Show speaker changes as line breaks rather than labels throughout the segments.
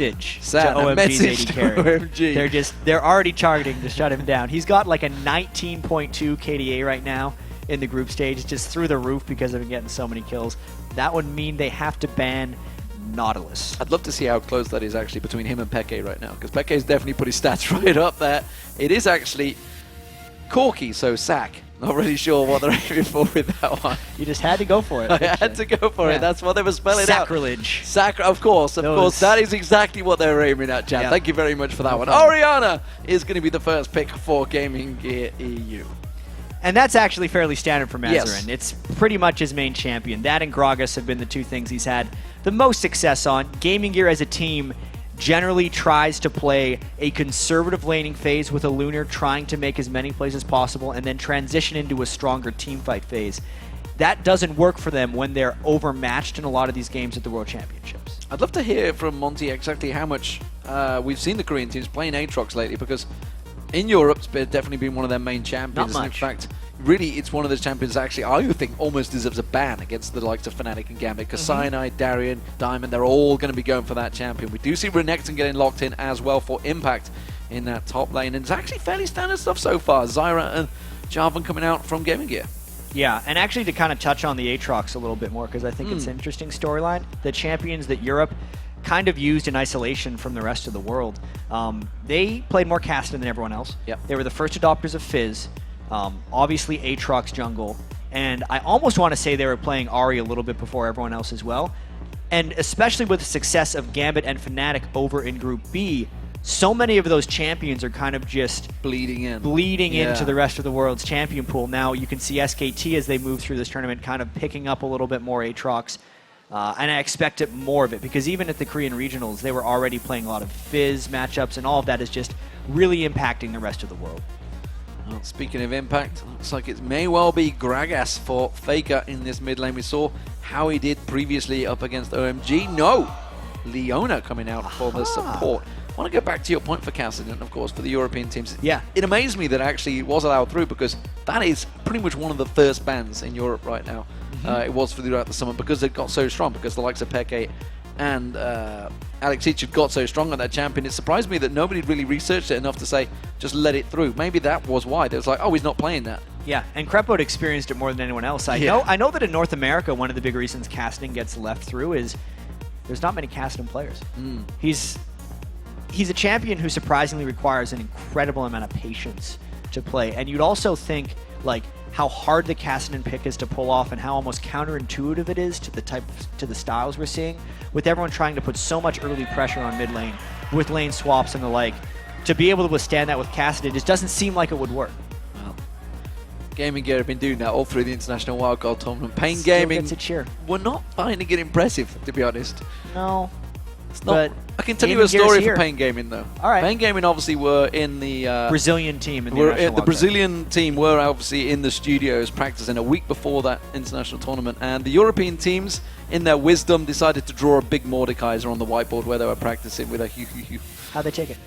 message to OMG's AD carry. They're already targeting to shut him down. He's got like a 19.2 KDA right now in the group stage. It's just through the roof because of him getting so many kills. That would mean they have to ban Nautilus.
I'd love to see how close that is actually between him and Peke right now, because Peke's definitely put his stats right up there. It is actually Corky, so Sack. Not really sure what they're aiming for with that one.
You just had to go for it.
I had to go for it. That's what they were spelling
Sacrilege.
out. Of course. That is exactly what they were aiming at, Jan. Thank you very much for that one. Oriana is going to be the first pick for Gaming Gear EU.
And that's actually fairly standard for Mazarin. It's pretty much his main champion. That and Gragas have been the two things he's had the most success on. Gaming Gear as a team generally tries to play a conservative laning phase with a Lunar, trying to make as many plays as possible and then transition into a stronger teamfight phase. That doesn't work for them when they're overmatched in a lot of these games at the World Championships.
I'd love to hear from Monty exactly how much we've seen the Korean teams playing Aatrox lately, because in Europe, it's definitely been one of their main champions.
Not much.
In fact, really, it's one of those champions actually I would think almost deserves a ban against the likes of Fnatic and Gambit, because Cyanide, Darien, Diamond, they're all going to be going for that champion. We do see Renekton getting locked in as well for Impact in that top lane, and it's actually fairly standard stuff so far. Zyra and Jarvan coming out from Gaming Gear.
Yeah, and actually to kind of touch on the Aatrox a little bit more, because I think it's an interesting storyline. The champions that Europe kind of used in isolation from the rest of the world, they played more Kassadin than everyone else. They were the first adopters of Fizz. Obviously Aatrox jungle, and I almost want to say they were playing Ahri a little bit before everyone else as well. And especially with the success of Gambit and Fnatic over in Group B, so many of those champions are kind of just bleeding into the rest of the world's champion pool. Now you can see SKT as they move through this tournament kind of picking up a little bit more Aatrox. And I expect it more of it, because even at the Korean regionals, they were already playing a lot of Fizz matchups, and all of that is just really impacting the rest of the world.
Well, speaking of impact, looks like it may well be Gragas for Faker in this mid lane. We saw how he did previously up against OMG. No! Leona coming out for the support. I want to go back to your point for Kassadin, of course, for the European teams.
Yeah.
It amazed me that actually it was allowed through, because that is pretty much one of the first bans in Europe right now. It was throughout the summer, because it got so strong, because the likes of Peke and Alex Each had got so strong on that champion. It surprised me that nobody really researched it enough to say, just let it through. Maybe that was why. It was like, oh, he's not playing that.
Yeah, and Krepo experienced it more than anyone else. I know that in North America, one of the big reasons Kassadin gets left through is there's not many Kassadin players. He's a champion who surprisingly requires an incredible amount of patience to play. And you'd also think, like, how hard the Kassadin pick is to pull off and how almost counterintuitive it is to the styles we're seeing, with everyone trying to put so much early pressure on mid lane with lane swaps and the like. To be able to withstand that with Kassadin just doesn't seem like it would work.
Well, Gaming Gear have been doing that all through the International Wildcard Tournament. Pain
Still
Gaming
gets a cheer.
We're not finding it impressive, to be honest.
No.
It's not. I can tell you a story for Pain Gaming, though.
All right.
Pain Gaming obviously were in the
Brazilian team. The
Brazilian team were obviously in the studios practicing a week before that international tournament, and the European teams, in their wisdom, decided to draw a big Mordekaiser on the whiteboard where they were practicing with a hue.
How'd they take it?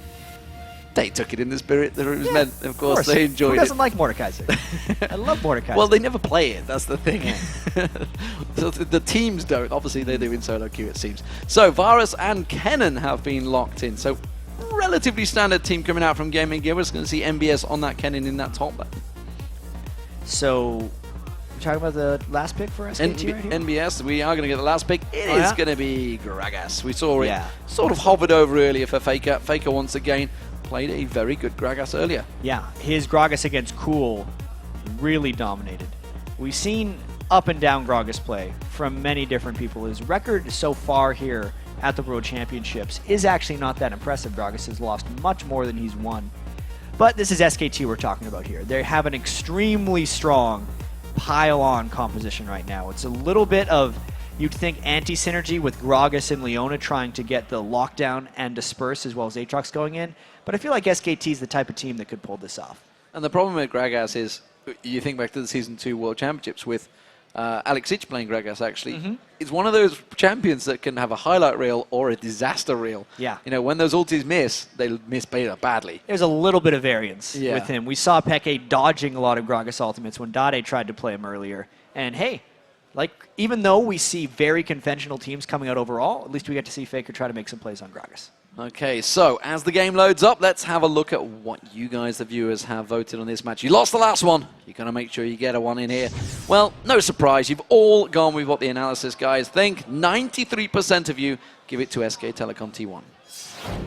They took it in the spirit that it was meant. Of course, they enjoyed it.
Who doesn't like Mordekaiser? I love Mordekaiser.
Well, they never play it. That's the thing. Yeah. So the teams don't. Obviously, they do in solo queue, it seems. So Varus and Kennen have been locked in. So relatively standard team coming out from Gaming Gear. We're just going to see MBS on that Kennen in that top lane.
So we're talking about the last pick for SKT right here?
NBS, we are going to get the last pick. It is going to be Gragas. We saw it sort of hovered over earlier for Faker. Faker once again played a very good Gragas earlier.
Yeah, his Gragas against Cool really dominated. We've seen up and down Gragas play from many different people. His record so far here at the World Championships is actually not that impressive. Gragas has lost much more than he's won. But this is SKT we're talking about here. They have an extremely strong pile-on composition right now. It's a little bit of, you'd think, anti-synergy with Gragas and Leona trying to get the lockdown and disperse as well as Aatrox going in. But I feel like SKT is the type of team that could pull this off.
And the problem with Gragas is, you think back to the Season 2 World Championships with Alex Ich playing Gragas, actually. It's one of those champions that can have a highlight reel or a disaster reel.
Yeah.
You know, when those ultis miss, they miss Beta badly.
There's a little bit of variance with him. We saw Peke dodging a lot of Gragas ultimates when Dade tried to play him earlier. And hey, like, even though we see very conventional teams coming out overall, at least we get to see Faker try to make some plays on Gragas.
Okay, so as the game loads up, let's have a look at what you guys, the viewers, have voted on this match. You lost the last one. You're going to make sure you get a one in here. Well, no surprise. You've all gone with what the analysis guys think. 93% of you give it to SK Telecom T1.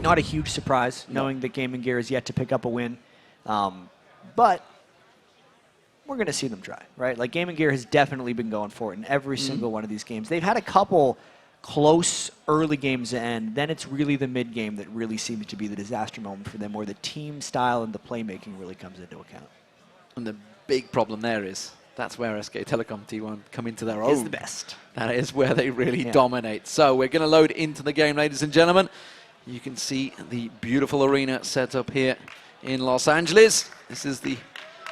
Not a huge surprise, knowing that GamingGear is yet to pick up a win. But we're going to see them try, right? Like, GamingGear has definitely been going for it in every single one of these games. They've had a couple close early games to end. Then it's really the mid game that really seems to be the disaster moment for them, where the team style and the playmaking really comes into account.
And the big problem there is that's where SK Telecom T1 come into their own.
Is the best.
That is where they really dominate. So we're going to load into the game, ladies and gentlemen. You can see the beautiful arena set up here in Los Angeles. This is the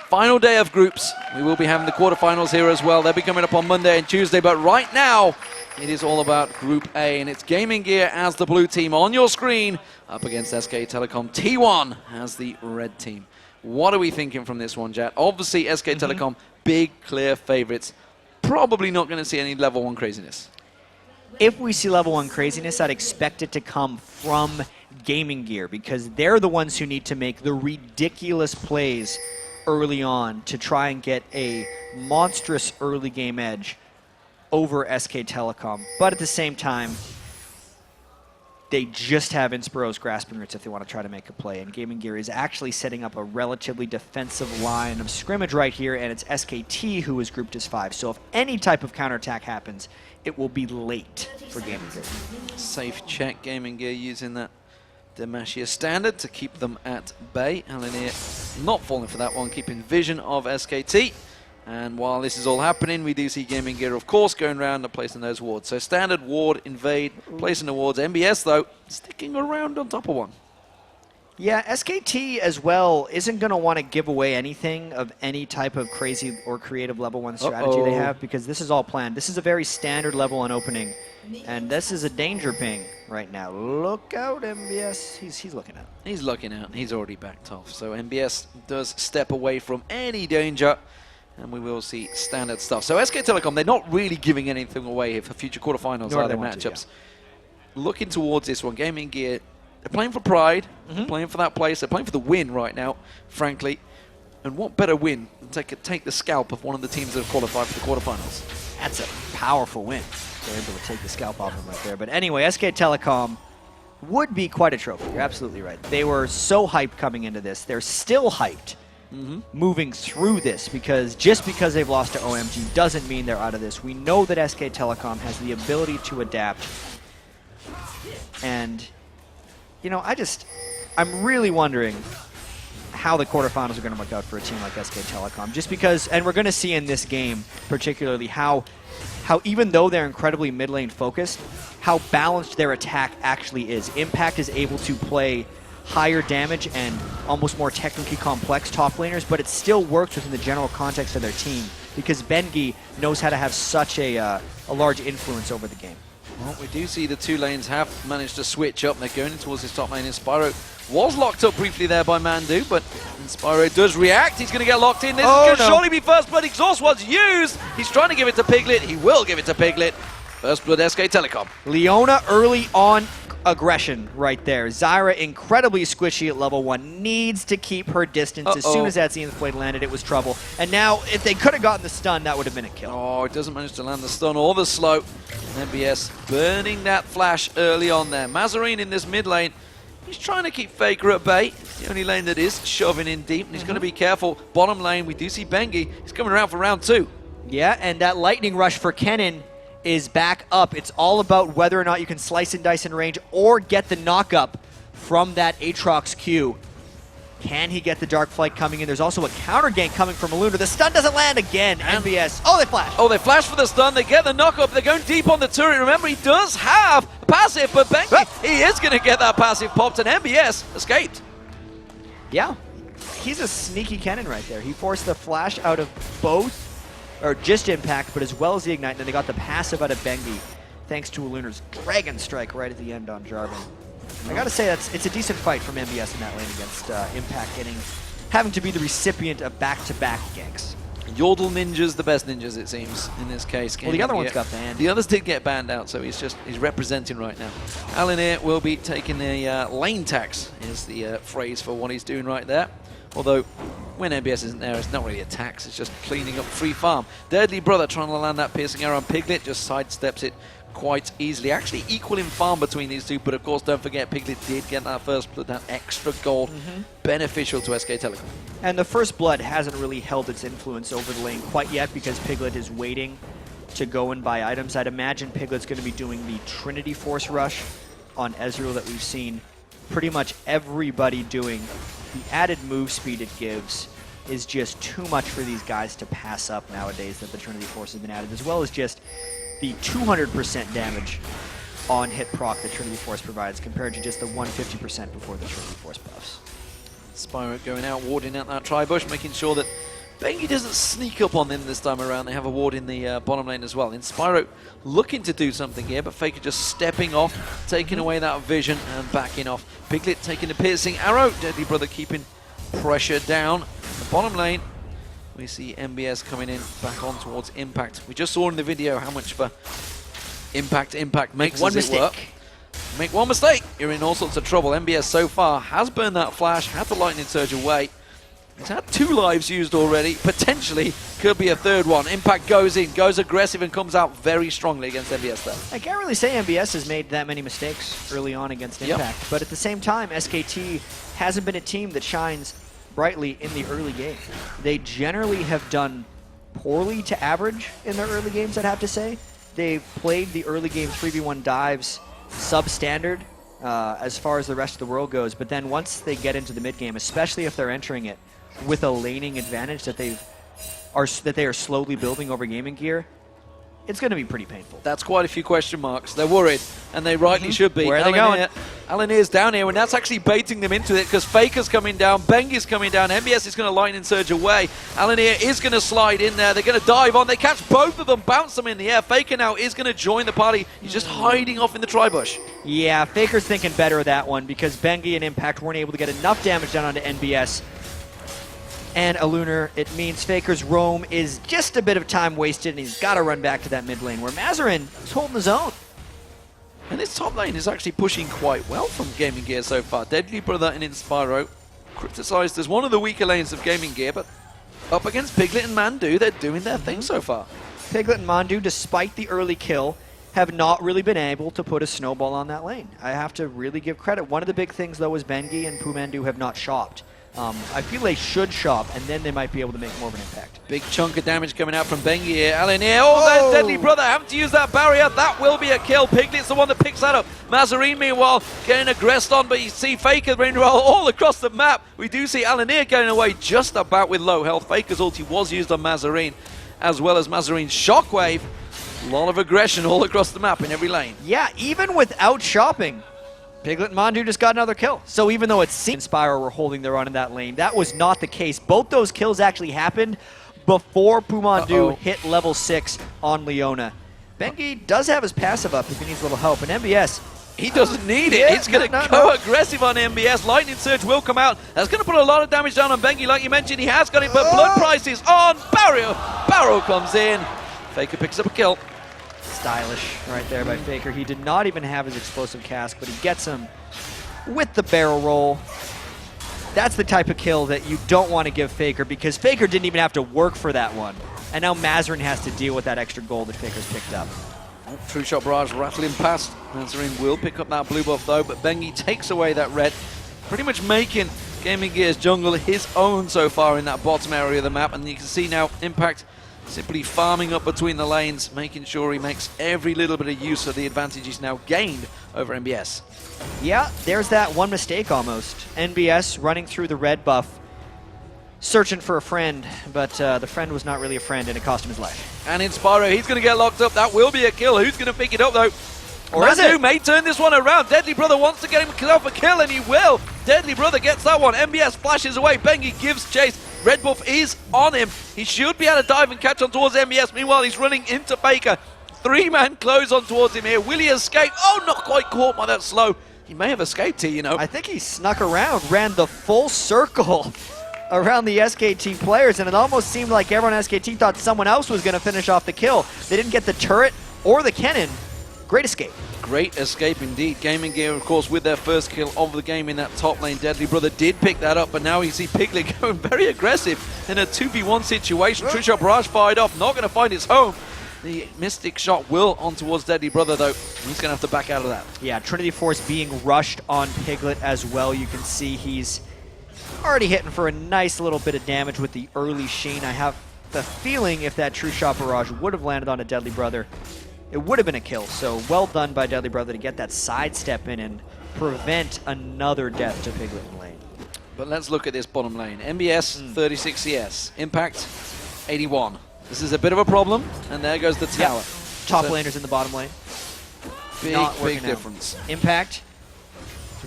final day of groups. We will be having the quarterfinals here as well. They'll be coming up on Monday and Tuesday, but right now it is all about Group A, and it's GamingGear as the blue team on your screen up against SK Telecom T1 as the red team. What are we thinking from this one, Jat? Obviously, SK Telecom, big, clear favorites. Probably not going to see any level 1 craziness.
If we see level 1 craziness, I'd expect it to come from GamingGear, because they're the ones who need to make the ridiculous plays early on to try and get a monstrous early game edge over SK Telecom. But at the same time, they just have Inspiro's grasping roots if they want to try to make a play. And GamingGear is actually setting up a relatively defensive line of scrimmage right here, and it's SKT who is grouped as 5. So if any type of counterattack happens, it will be late for GamingGear.
Safe check, GamingGear using that Demacia standard to keep them at bay. Alanir not falling for that one, keeping vision of SKT. And while this is all happening, we do see GamingGear, of course, going around and placing those wards. So standard, ward, invade, placing the wards. MBS, though, sticking around on top of one.
Yeah, SKT as well isn't going to want to give away anything of any type of crazy or creative level 1 strategy they have, because this is all planned. This is a very standard level 1 opening, and this is a danger ping right now. Look out, MBS. He's looking out.
He's looking out. He's already backed off. So MBS does step away from any danger, and we will see standard stuff. So SK Telecom, they're not really giving anything away for future quarterfinals or other matchups. Looking towards this one, GamingGear, they're playing for pride, playing for that place, they're playing for the win right now, frankly. And what better win than take the scalp of one of the teams that have qualified for the quarterfinals?
That's a powerful win. They're able to take the scalp off them right there. But anyway, SK Telecom would be quite a trophy. You're absolutely right. They were so hyped coming into this. They're still hyped moving through this, because just because they've lost to OMG doesn't mean they're out of this. We know that SK Telecom has the ability to adapt. And, you know, I'm really wondering how the quarterfinals are going to work out for a team like SK Telecom. Just because, and we're going to see in this game particularly how even though they're incredibly mid lane focused, how balanced their attack actually is. Impact is able to play higher damage and almost more technically complex top laners, but it still works within the general context of their team, because Bengi knows how to have such a large influence over the game.
Well, we do see the 2 lanes have managed to switch up. They're going towards his top lane. Spyro was locked up briefly there by Mandu, but Spyro does react. He's going to get locked in. This is going to surely be First Blood. Exhaust was used. He's trying to give it to Piglet. He will give it to Piglet. First Blood SK Telecom.
Leona early on aggression right there. Zyra incredibly squishy at level 1. Needs to keep her distance. As soon as that Zenith Blade landed, it was trouble. And now, if they could have gotten the stun, that would have been a kill.
Oh, it doesn't manage to land the stun or the slow. And MBS burning that flash early on there. Mazarine in this mid lane. He's trying to keep Faker at bay. It's the only lane that is shoving in deep, and he's going to be careful. Bottom lane, we do see Bengi. He's coming around for round 2.
Yeah, and that lightning rush for Kennen is back up. It's all about whether or not you can slice and dice in range or get the knock-up from that Aatrox Q. Can he get the Dark Flight coming in? There's also a counter gank coming from Luna. The stun doesn't land again. MBS. Oh, they flash.
Oh, they flash for the stun. They get the knock-up. They're going deep on the turret. Remember, he does have a passive, but Bengi, he is going to get that passive popped, and MBS escaped.
Yeah, he's a sneaky Kennen right there. He forced the flash out of both, or just Impact, but as well as the Ignite, and then they got the passive out of Bengi, thanks to Luna's Dragon Strike right at the end on Jarvan. I gotta say, it's a decent fight from MBS in that lane against Impact, having to be the recipient of back-to-back ganks.
Yordle ninjas, the best ninjas it seems in this case.
Well, the other ones
GamingGear.
got banned.
The others did get banned out, so he's representing right now. Alanir will be taking the lane tax, is the phrase for what he's doing right there. Although, when MBS isn't there, it's not really a tax, it's just cleaning up free farm. Deadly Brother trying to land that piercing arrow on Piglet, just sidesteps it quite easily. Actually equal in farm between these two, but of course don't forget Piglet did get that first blood, that extra gold, beneficial to SK Telecom.
And the first blood hasn't really held its influence over the lane quite yet because Piglet is waiting to go and buy items. I'd imagine Piglet's going to be doing the Trinity Force Rush on Ezreal that we've seen pretty much everybody doing. The added move speed it gives is just too much for these guys to pass up nowadays that the Trinity Force has been added, as well as just the 200% damage on hit proc that Trinity Force provides compared to just the 150% before the Trinity Force buffs.
Spyro going out, warding out that tri-bush, making sure that Bengi doesn't sneak up on them this time around. They have a ward in the bottom lane as well. And Spyro looking to do something here, but Faker just stepping off, taking away that vision and backing off. Piglet taking the piercing arrow. Deadly Brother keeping pressure down. The bottom lane, we see MBS coming in back on towards Impact. We just saw in the video how much of a Impact makes
one
as it
mistake.
work. Make one mistake, you're in all sorts of trouble. MBS so far has burned that flash, had the lightning surge away. He's had 2 lives used already, potentially could be a third one. Impact goes in, goes aggressive and comes out very strongly against MBS there.
I can't really say MBS has made that many mistakes early on against Impact, but at the same time, SKT hasn't been a team that shines brightly in the early game. They generally have done poorly to average in their early games, I'd have to say. They've played the early game 3v1 dives substandard as far as the rest of the world goes, but then once they get into the mid game, especially if they're entering it with a laning advantage that they are slowly building over GamingGear, it's going to be pretty painful.
That's quite a few question marks. They're worried, and they rightly should be.
Where are they going?
Alanir's down here, and that's actually baiting them into it because Faker's coming down, Bengi's coming down, MBS is going to lightning surge away. Alanir is going to slide in there. They're going to dive on. They catch both of them, bounce them in the air. Faker now is going to join the party. He's just hiding off in the tri-bush.
Yeah, Faker's thinking better of that one because Bengi and Impact weren't able to get enough damage done onto NBS and a Lunar. It means Faker's roam is just a bit of time wasted, and he's got to run back to that mid lane where Mazarin is holding his own.
And this top lane is actually pushing quite well from GamingGear so far. Deadly Brother and Inspiro criticized as one of the weaker lanes of GamingGear, but up against Piglet and Mandu, they're doing their thing so far.
Piglet and Mandu, despite the early kill, have not really been able to put a snowball on that lane. I have to really give credit. One of the big things, though, is Bengi and Pumandu have not shopped. I feel they should shop, and then they might be able to make more of an impact.
Big chunk of damage coming out from Bengi here. Alanir, that Deadly Brother having to use that barrier. That will be a kill. Piglet's the one that picks that up. Mazarin, meanwhile, getting aggressed on, but you see Faker running all across the map. We do see Alanir going away just about with low health. Faker's ulti was used on Mazarin, as well as Mazarin's shockwave. A lot of aggression all across the map in every lane.
Yeah, even without shopping, Piglet and Mandu just got another kill. So even though it seemed Spyro were holding their own in that lane, that was not the case. Both those kills actually happened before Pumandu hit level 6 on Leona. Bengi does have his passive up if he needs a little help, and MBS,
he doesn't need it. He's going to go aggressive on MBS. Lightning Surge will come out. That's going to put a lot of damage down on Bengi. Like you mentioned, he has got it, but Blood Price is on. Barrow comes in. Faker picks up a kill.
Stylish right there by Faker. He did not even have his explosive cask, but he gets him with the barrel roll. That's the type of kill that you don't want to give Faker because Faker didn't even have to work for that one. And now Mazarin has to deal with that extra gold that Faker's picked up.
True Shot Barrage rattling past. Mazarin will pick up that blue buff though, but Bengi takes away that red. Pretty much making GamingGear's jungle his own so far in that bottom area of the map. And you can see now Impact simply farming up between the lanes, making sure he makes every little bit of use of the advantage he's now gained over MBS.
Yeah, there's that one mistake almost. NBS running through the red buff, searching for a friend, but the friend was not really a friend and it cost him his life.
And Inspiro, he's going to get locked up. That will be a kill. Who's going to pick it up though? Or is it? May turn this one around. Deadly Brother wants to get himself a kill, and he will. Deadly Brother gets that one. MBS flashes away. Bengi gives chase. Red buff is on him. He should be able to dive and catch on towards MBS. Meanwhile, he's running into Faker. 3-man close on towards him here. Will he escape? Oh, not quite caught by that slow. He may have escaped here, you know.
I think he snuck around, ran the full circle around the SKT players, and it almost seemed like everyone on SKT thought someone else was going to finish off the kill. They didn't get the turret or the cannon. Great escape.
Great escape indeed. GamingGear, of course, with their first kill of the game in that top lane. Deadly Brother did pick that up, but now you see Piglet going very aggressive in a 2v1 situation. True Shot Barrage fired off, not going to find his home. The Mystic Shot will on towards Deadly Brother, though. He's going to have to back out of that. Yeah,
Trinity Force being rushed on Piglet as well. You can see he's already hitting for a nice little bit of damage with the early Sheen. I have the feeling if that True Shot Barrage would have landed on a Deadly Brother, it would have been a kill. So well done by Deadly Brother to get that sidestep in and prevent another death to Piglet in lane.
But let's look at this bottom lane. MBS, 36 CS. Impact, 81. This is a bit of a problem, and there goes the tower.
Yep. Top laners in the bottom lane.
Big difference.
Impact,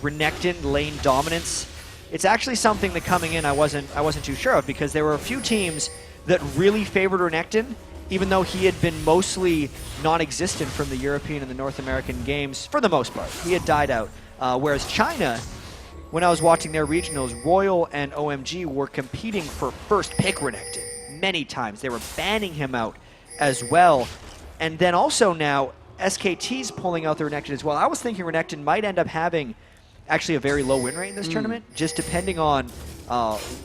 Renekton, lane dominance. It's actually something that coming in I wasn't too sure of, because there were a few teams that really favored Renekton, even though he had been mostly non-existent from the European and the North American games for the most part. He had died out. Whereas China, when I was watching their regionals, Royal and OMG were competing for first pick Renekton many times. They were banning him out as well. And then also now, SKT's pulling out their Renekton as well. I was thinking Renekton might end up having actually a very low win rate in this tournament, just depending on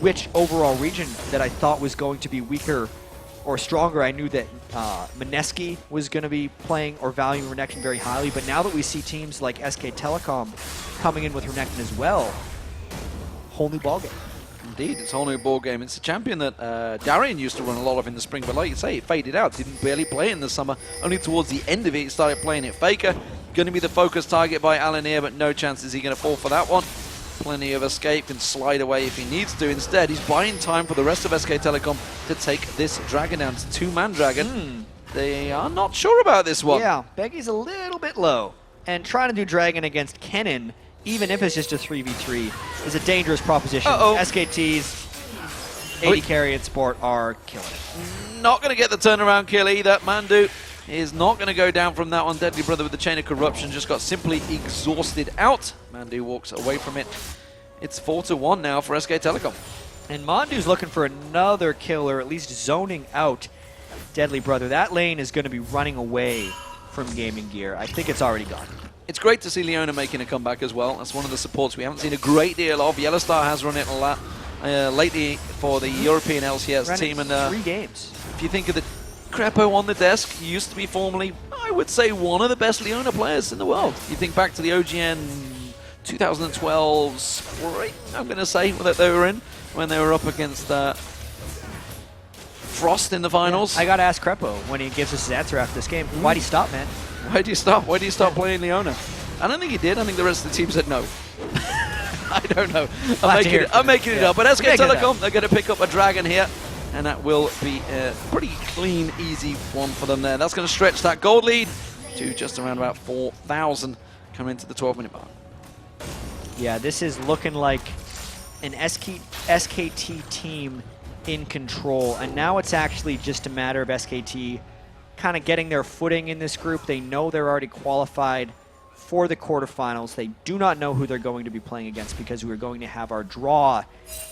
which overall region that I thought was going to be weaker or stronger. I knew that Mineski was going to be playing or valuing Renekton very highly, but now that we see teams like SK Telecom coming in with Renekton as well, whole new ballgame.
Indeed, it's a whole new ball game. It's a champion that Darian used to run a lot of in the spring, but like you say, it faded out. Didn't barely play it in the summer. Only towards the end of it, he started playing it. Faker, going to be the focus target by Alanir, but no chance is he going to fall for that one. Plenty of escape, can slide away if he needs to. Instead, he's buying time for the rest of SK Telecom to take this dragon down. It's a two-man dragon. They are not sure about this one.
Yeah, Beggy's a little bit low, and trying to do dragon against Kennen, even if it's just a 3v3, is a dangerous proposition. SKT's AD carry and support are killing it.
Not going to get the turnaround kill either. Mandu is not going to go down from that one. Deadly Brother with the Chain of Corruption just got simply exhausted out. Mandu walks away from it. It's 4-1 now for SK Telecom.
And Mandu's looking for another kill, or at least zoning out Deadly Brother. That lane is going to be running away from GamingGear. I think it's already gone.
It's great to see Leona making a comeback as well. That's one of the supports we haven't seen a great deal of. Yellowstar has run it a lot lately for the European LCS team. And
3 games.
If you think of the Crepo on the desk, he used to be formerly, I would say, one of the best Leona players in the world. You think back to the OGN 2012 spring, I'm going to say, that they were in, when they were up against Frost in the finals.
Yeah, I got to ask Crepo when he gives us his answer after this game. Why'd he stop, man?
Why'd you stop? Why'd you stop playing Leona? I don't think he did. I think the rest of the team said no. I don't know. I'm making it up. But SK Telecom, they're going to pick up a dragon here. And that will be a pretty clean, easy one for them there. That's going to stretch that gold lead to just around about 4,000 coming into the 12-minute mark.
Yeah, this is looking like an SKT team in control. And now it's actually just a matter of SKT kind of getting their footing in this group. They know they're already qualified for the quarterfinals. They do not know who they're going to be playing against, because we're going to have our draw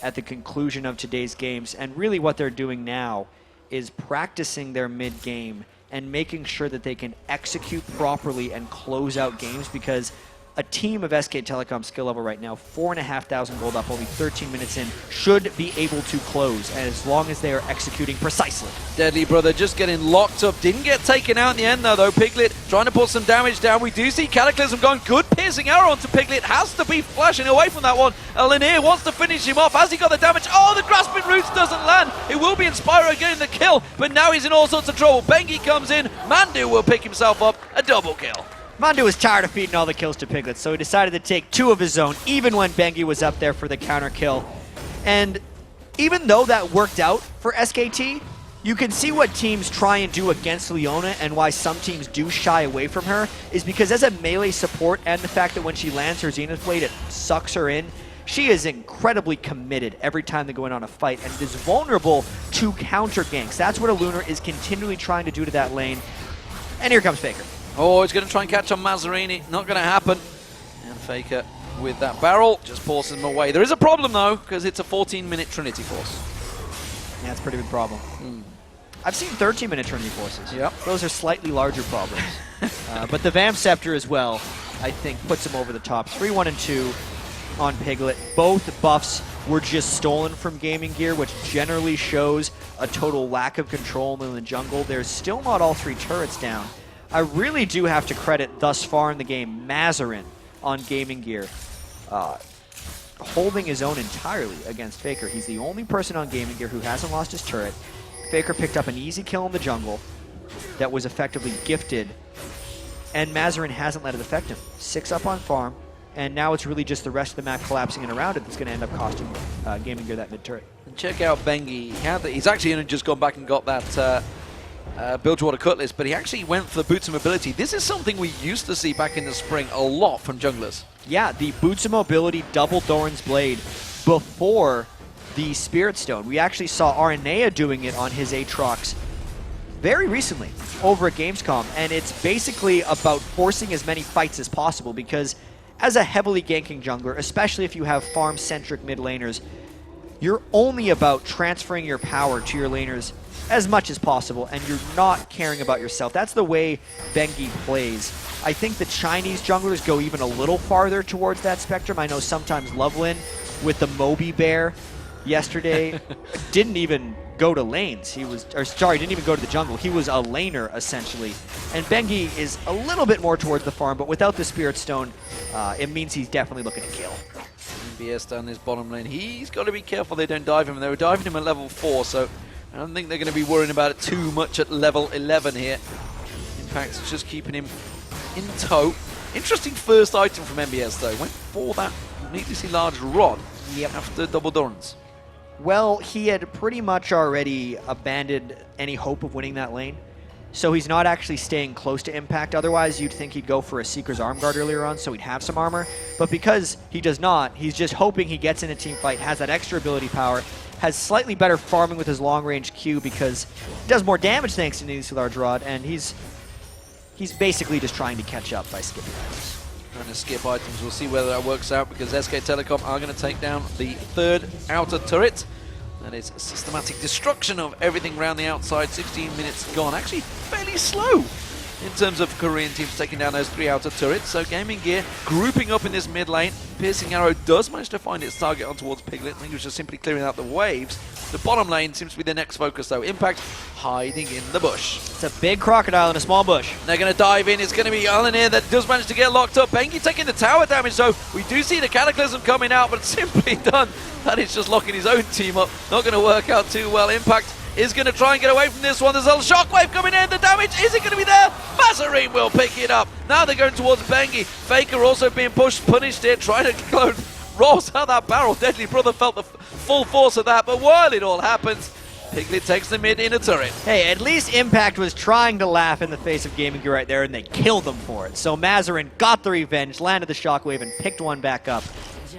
at the conclusion of today's games. And really what they're doing now is practicing their mid-game and making sure that they can execute properly and close out games, because a team of SK Telecom skill level right now, 4,500 gold up, only 13 minutes in, should be able to close as long as they are executing precisely.
Deadly Brother just getting locked up. Didn't get taken out in the end, though. Piglet trying to put some damage down. We do see Cataclysm going. Good piercing arrow onto Piglet. Has to be flashing away from that one. Lanier wants to finish him off. Has he got the damage? Oh, the Grasping Roots doesn't land. It will be Inspiro getting the kill, but now he's in all sorts of trouble. Bengi comes in. Mandu will pick himself up. A double kill.
Mandu was tired of feeding all the kills to Piglet, so he decided to take 2 of his own, even when Bengi was up there for the counter kill. And even though that worked out for SKT, you can see what teams try and do against Leona, and why some teams do shy away from her, is because as a melee support, and the fact that when she lands her Zenith Blade, it sucks her in, she is incredibly committed every time they go in on a fight, and is vulnerable to counter ganks. That's what a Lunar is continually trying to do to that lane. And here comes Faker.
Oh, he's going to try and catch on Mazzarini. Not going to happen. And Faker with that barrel, just forces him away. There is a problem though, because it's a 14-minute Trinity Force.
Yeah, that's a pretty big problem. I've seen 13-minute Trinity Forces.
Yep.
Those are slightly larger problems. But the Vamp Scepter as well, I think, puts him over the top. 3-1 and 2 on Piglet. Both buffs were just stolen from GamingGear, which generally shows a total lack of control in the jungle. There's still not all 3 turrets down. I really do have to credit thus far in the game Mazarin on GamingGear, holding his own entirely against Faker. He's the only person on GamingGear who hasn't lost his turret. Faker picked up an easy kill in the jungle that was effectively gifted, and Mazarin hasn't let it affect him. 6 up on farm, and now it's really just the rest of the map collapsing in around it that's going to end up costing GamingGear that mid turret.
And check out Bengi. He's actually only just gone back and got that Bilgewater Cutlass, but he actually went for the Boots of Mobility. This is something we used to see back in the spring a lot from junglers.
Yeah, the Boots of Mobility double Doran's Blade before the Spirit Stone. We actually saw Aranea doing it on his Aatrox very recently over at Gamescom, and it's basically about forcing as many fights as possible because as a heavily ganking jungler, especially if you have farm-centric mid laners, you're only about transferring your power to your laners as much as possible, and you're not caring about yourself. That's the way Bengi plays. I think the Chinese junglers go even a little farther towards that spectrum. I know sometimes Lovelin with the Moby Bear yesterday didn't even go to lanes. He was, or sorry, didn't even go to the jungle. He was a laner, essentially. And Bengi is a little bit more towards the farm, but without the Spirit Stone, it means he's definitely looking to kill.
BS down this bottom lane. He's got to be careful they don't dive him. They were diving him at level 4, so I don't think they're going to be worrying about it too much at level 11 here. Impact is just keeping him in tow. Interesting first item from MBS, though. Went for that needlessly large rod after double Dorans.
Well, he had pretty much already abandoned any hope of winning that lane. So he's not actually staying close to Impact. Otherwise, you'd think he'd go for a Seeker's Arm Guard earlier on, so he'd have some armor. But because he does not, he's just hoping he gets in a team fight, has that extra ability power, has slightly better farming with his long-range Q because he does more damage thanks to Needlessly Large Rod, and he's basically just trying to catch up by skipping items.
Trying to skip items. We'll see whether that works out because SK Telecom are going to take down the 3rd outer turret. That is systematic destruction of everything around the outside. 16 minutes gone. Actually, fairly slow in terms of Korean teams taking down those 3 outer turrets. So GamingGear grouping up in this mid lane. Piercing Arrow does manage to find its target on towards Piglet. I think it was just simply clearing out the waves. The bottom lane seems to be the next focus, though. Impact hiding in the bush.
It's a big crocodile in a small bush.
They're going to dive in. It's going to be Alan here that does manage to get locked up. Bengi taking the tower damage, so we do see the Cataclysm coming out, but simply done. That is just locking his own team up. Not going to work out too well. Impact is going to try and get away from this one. There's a shockwave coming in. The damage, is it going to be there? Mazarin will pick it up. Now they're going towards Bengi. Faker also being pushed, punished here, trying to clone rolls out that barrel. Deadly Brother felt the full force of that, but while it all happens, Piglet takes the mid in a turret.
Hey, at least Impact was trying to laugh in the face of GamingGear right there, and they killed them for it. So Mazarin got the revenge, landed the shockwave, and picked one back up.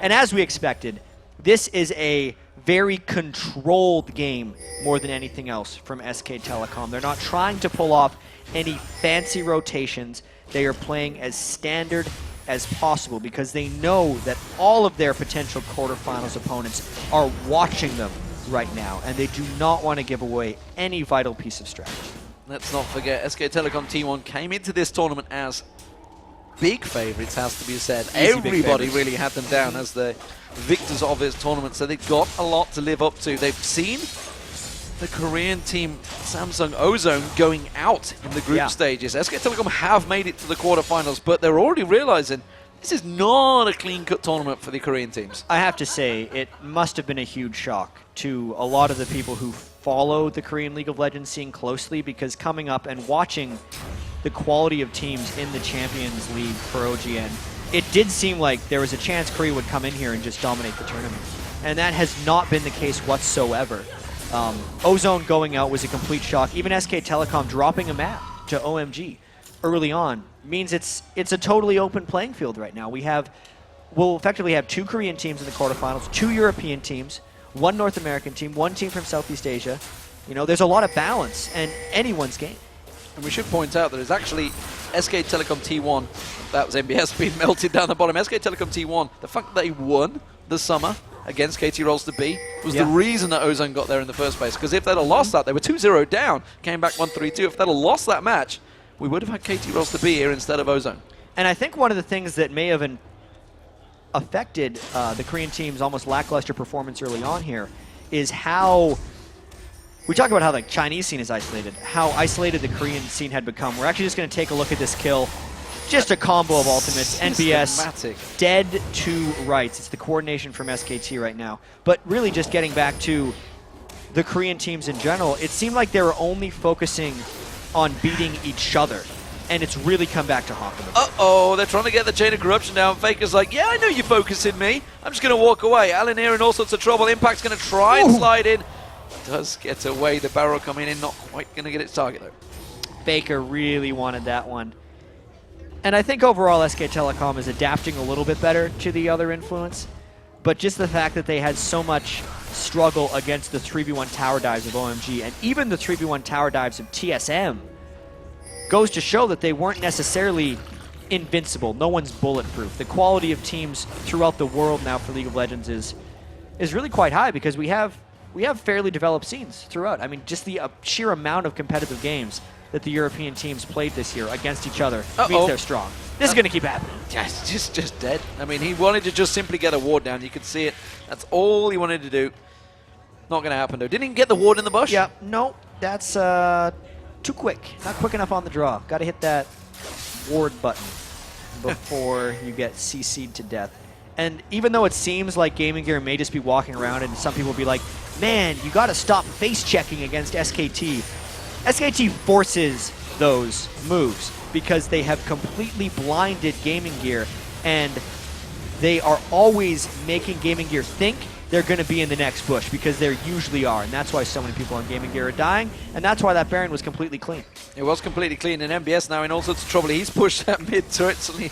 And as we expected, this is a very controlled game more than anything else from SK Telecom. They're not trying to pull off any fancy rotations. They are playing as standard as possible because they know that all of their potential quarterfinals opponents are watching them right now, and they do not want to give away any vital piece of strategy.
Let's not forget, SK Telecom T1 came into this tournament as big favorites, has to be said. Everybody really had them down as the victors of this tournament, so they've got a lot to live up to. They've seen the Korean team Samsung Ozone going out in the group stages. SK Telecom have made it to the quarterfinals, but they're already realizing this is not a clean-cut tournament for the Korean teams.
I have to say, it must have been a huge shock to a lot of the people who follow the Korean League of Legends scene closely, because coming up and watching the quality of teams in the Champions League for OGN, it did seem like there was a chance Korea would come in here and just dominate the tournament. And that has not been the case whatsoever. Ozone going out was a complete shock. Even SK Telecom dropping a map to OMG early on means it's a totally open playing field right now. We'll effectively have 2 Korean teams in the quarterfinals, 2 European teams, 1 North American team, 1 team from Southeast Asia. You know, there's a lot of balance and anyone's game.
And we should point out that there's actually SK Telecom T1, that was MBS being melted down the bottom. SK Telecom T1, the fact that they won the summer against KT Rolls to B was the reason that Ozone got there in the first place. Because if they'd have lost that, they were 2-0 down, came back 1-3-2. If they'd have lost that match, we would have had KT Rolls to B here instead of Ozone.
And I think one of the things that may have affected the Korean team's almost lackluster performance early on here is how we talk about how the Chinese scene is isolated, how isolated the Korean scene had become. We're actually just going to take a look at this kill. Just a combo of ultimates. NBS dead to rights. It's the coordination from SKT right now. But really just getting back to the Korean teams in general, it seemed like they were only focusing on beating each other. And it's really come back to haunt them.
Uh-oh, they're trying to get the chain of corruption down. Faker's like, yeah, I know you're focusing me. I'm just going to walk away. Alan here in all sorts of trouble. Impact's going to try and slide in. Does get away. The barrel coming in, not quite going to get its target though.
Faker really wanted that one. And I think overall SK Telecom is adapting a little bit better to the other influence. But just the fact that they had so much struggle against the 3v1 tower dives of OMG and even the 3v1 tower dives of TSM goes to show that they weren't necessarily invincible. No one's bulletproof. The quality of teams throughout the world now for League of Legends is really quite high because we have fairly developed scenes throughout. I mean, just the sheer amount of competitive games that the European teams played this year against each other means they're strong. This is going to keep happening.
Yes, just dead. I mean, he wanted to just simply get a ward down. You could see it. That's all he wanted to do. Not going to happen, though. Didn't even get the ward in the bush?
Yeah, no, that's too quick. Not quick enough on the draw. Got to hit that ward button before you get CC'd to death. And even though it seems like GamingGear may just be walking around and some people will be like, man, you got to stop face-checking against SKT. SKT forces those moves because they have completely blinded GamingGear, and they are always making GamingGear think they're going to be in the next bush because they usually are, and that's why so many people on GamingGear are dying, and that's why that Baron was completely clean.
It was completely clean, and MBS now in all sorts of trouble. He's pushed that mid turret, suddenly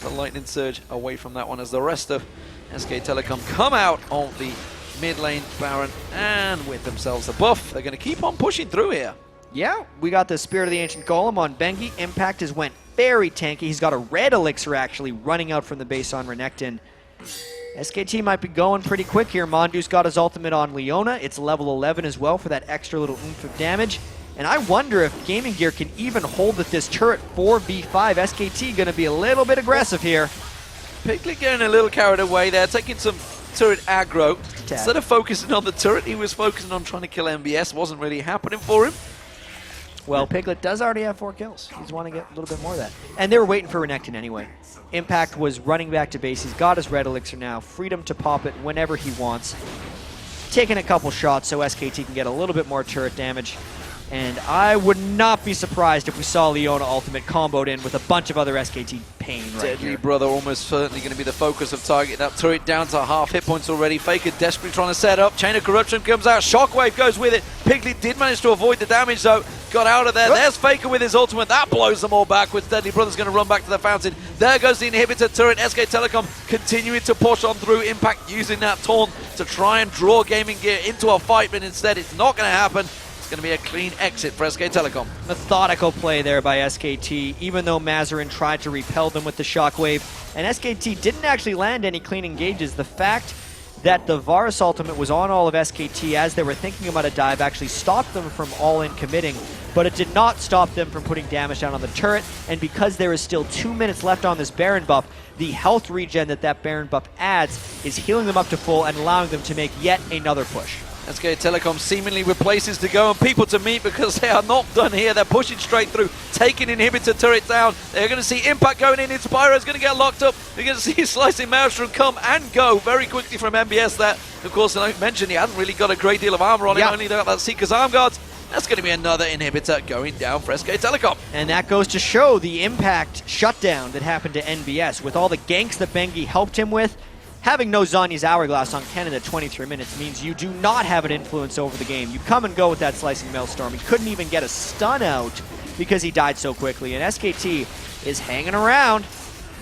the lightning surge away from that one as the rest of SK Telecom come out of the mid lane Baron and with themselves a buff. They're going to keep on pushing through here.
Yeah, we got the Spirit of the Ancient Golem on Bengi. Impact has went very tanky. He's got a red elixir actually running out from the base on Renekton. SKT might be going pretty quick here. Mondu's got his ultimate on Leona. It's level 11 as well for that extra little oomph of damage. And I wonder if GamingGear can even hold at this turret 4v5. SKT going to be a little bit aggressive here.
Piglet getting a little carried away there, taking some turret aggro. Instead of focusing on the turret, he was focusing on trying to kill MBS. Wasn't really happening for him.
Well, Piglet does already have 4 kills. He's wanting to get a little bit more of that. And they were waiting for Renekton anyway. Impact was running back to base. He's got his red elixir now. Freedom to pop it whenever he wants. Taking a couple shots so SKT can get a little bit more turret damage. And I would not be surprised if we saw Leona ultimate comboed in with a bunch of other SKT pain right
Deadly
here.
Brother almost certainly going to be the focus of target. That turret down to half hit points already. Faker desperately trying to set up. Chain of Corruption comes out. Shockwave goes with it. Piglet did manage to avoid the damage though. Got out of there. There's Faker with his ultimate. That blows them all backwards. Deadly Brother's going to run back to the fountain. There goes the inhibitor turret. SK Telecom continuing to push on through. Impact using that taunt to try and draw GamingGear into a fight, but instead it's not going to happen. Going to be a clean exit for SK Telecom.
Methodical play there by SKT, even though Mazarin tried to repel them with the shockwave. And SKT didn't actually land any clean engages. The fact that the Varus ultimate was on all of SKT as they were thinking about a dive actually stopped them from all-in committing, but it did not stop them from putting damage down on the turret. And because there is still 2 minutes left on this Baron buff, the health regen that Baron buff adds is healing them up to full and allowing them to make yet another push.
SK Telecom seemingly with places to go and people to meet because they are not done here. They're pushing straight through, taking inhibitor turret down. They're going to see Impact going in. Inspiro's going to get locked up. They're going to see Slicing Maelstrom come and go very quickly from MBS there. Of course, I mentioned he hadn't really got a great deal of armor on him, only got that Seeker's Arm Guards. That's going to be another inhibitor going down for SK Telecom.
And that goes to show the Impact shutdown that happened to NBS with all the ganks that Bengi helped him with. Having no Zanya's Hourglass on Kennen at 23 minutes means you do not have an influence over the game. You come and go with that Slicing Maelstrom. He couldn't even get a stun out because he died so quickly. And SKT is hanging around.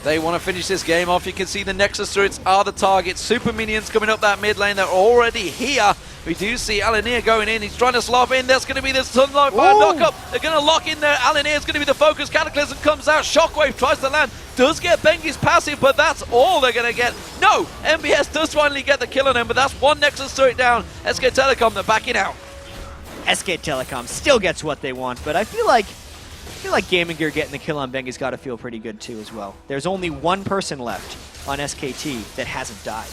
They want to finish this game off. You can see the Nexus turrets are the target. Super minions coming up that mid lane. They're already here. We do see Alinir going in. He's trying to slop in. That's going to be the Sunlight Fire knock-up. They're going to lock in there. Alinir is going to be the focus. Cataclysm comes out. Shockwave tries to land. Does get Bengi's passive, but that's all they're going to get. No! MBS does finally get the kill on him, but that's one Nexus turret down. SK Telecom, they're backing out.
SK Telecom still gets what they want, but I feel like GamingGear getting the kill on Bengi's got to feel pretty good too as well. There's only one person left on SKT that hasn't died.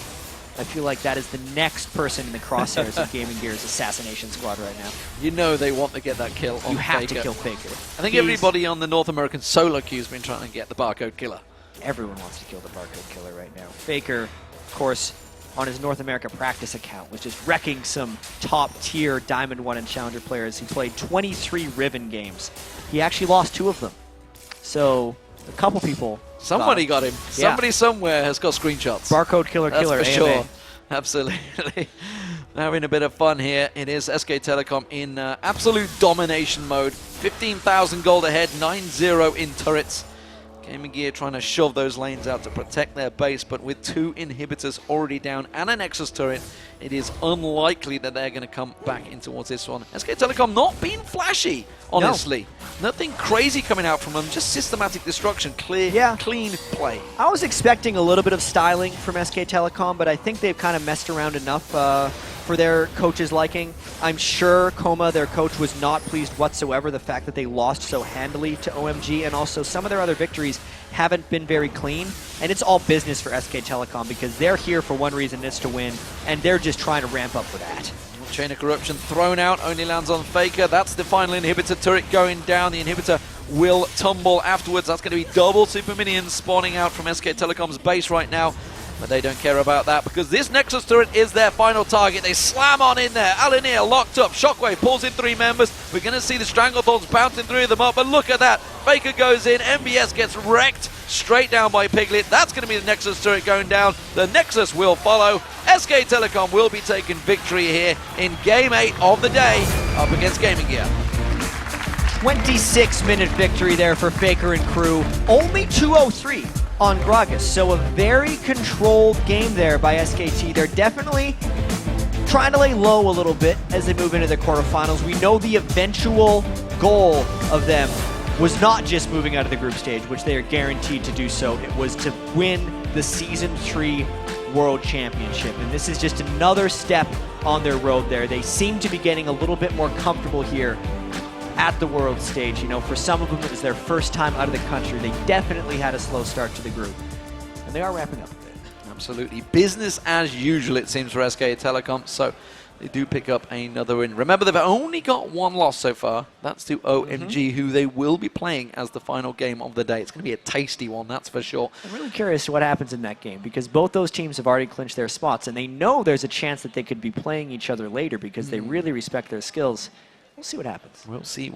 I feel like that is the next person in the crosshairs of GamingGear's assassination squad right now.
You know they want to get that kill on Faker.
You have to kill Faker.
I think everybody on the North American solo queue has been trying to get the barcode killer.
Everyone wants to kill the barcode killer right now. Faker, of course, on his North America practice account, was just wrecking some top-tier Diamond 1 and Challenger players. He played 23 Riven games. He actually lost 2 of them. So, a couple people...
Somebody got him.
Yeah.
Somebody somewhere has got screenshots.
Barcode killer,
That's
killer,
for
AMA.
sure. Absolutely. Having a bit of fun here. It is SK Telecom in absolute domination mode. 15,000 gold ahead, 9-0 in turrets. GamingGear trying to shove those lanes out to protect their base, but with 2 inhibitors already down and a Nexus turret, it is unlikely that they're going to come back in towards this one. SK Telecom not being flashy, honestly. No. Nothing crazy coming out from them, just systematic destruction, clear, clean play.
I was expecting a little bit of styling from SK Telecom, but I think they've kind of messed around enough for their coach's liking. I'm sure Koma, their coach, was not pleased whatsoever the fact that they lost so handily to OMG, and also some of their other victories haven't been very clean, and it's all business for SK Telecom because they're here for one reason, it's to win, and they're just trying to ramp up for that.
Chain of Corruption thrown out, only lands on Faker. That's the final inhibitor turret going down. The inhibitor will tumble afterwards. That's going to be double super minions spawning out from SK Telecom's base right now. But they don't care about that because this Nexus turret is their final target. They slam on in there. Alinir locked up. Shockwave pulls in 3 members. We're going to see the Stranglethorns bouncing through them up. But look at that. Faker goes in. MBS gets wrecked straight down by Piglet. That's going to be the Nexus turret going down. The Nexus will follow. SK Telecom will be taking victory here in Game 8 of the day up against GamingGear.
26-minute victory there for Faker and crew. Only 203 on Gragas, so a very controlled game there by SKT. They're definitely trying to lay low a little bit as they move into the quarterfinals. We know the eventual goal of them was not just moving out of the group stage, which they are guaranteed to do so. It was to win the Season 3 World Championship, and this is just another step on their road there. They seem to be getting a little bit more comfortable here at the world stage. You know, for some of them it was their first time out of the country. They definitely had a slow start to the group, and they are wrapping up a bit.
Absolutely. Business as usual, it seems, for SK Telecom, so they do pick up another win. Remember, they've only got 1 loss so far. That's to OMG, who they will be playing as the final game of the day. It's going to be a tasty one, that's for sure.
I'm really curious what happens in that game, because both those teams have already clinched their spots, and they know there's a chance that they could be playing each other later because they really respect their skills. We'll see what happens.
We'll see.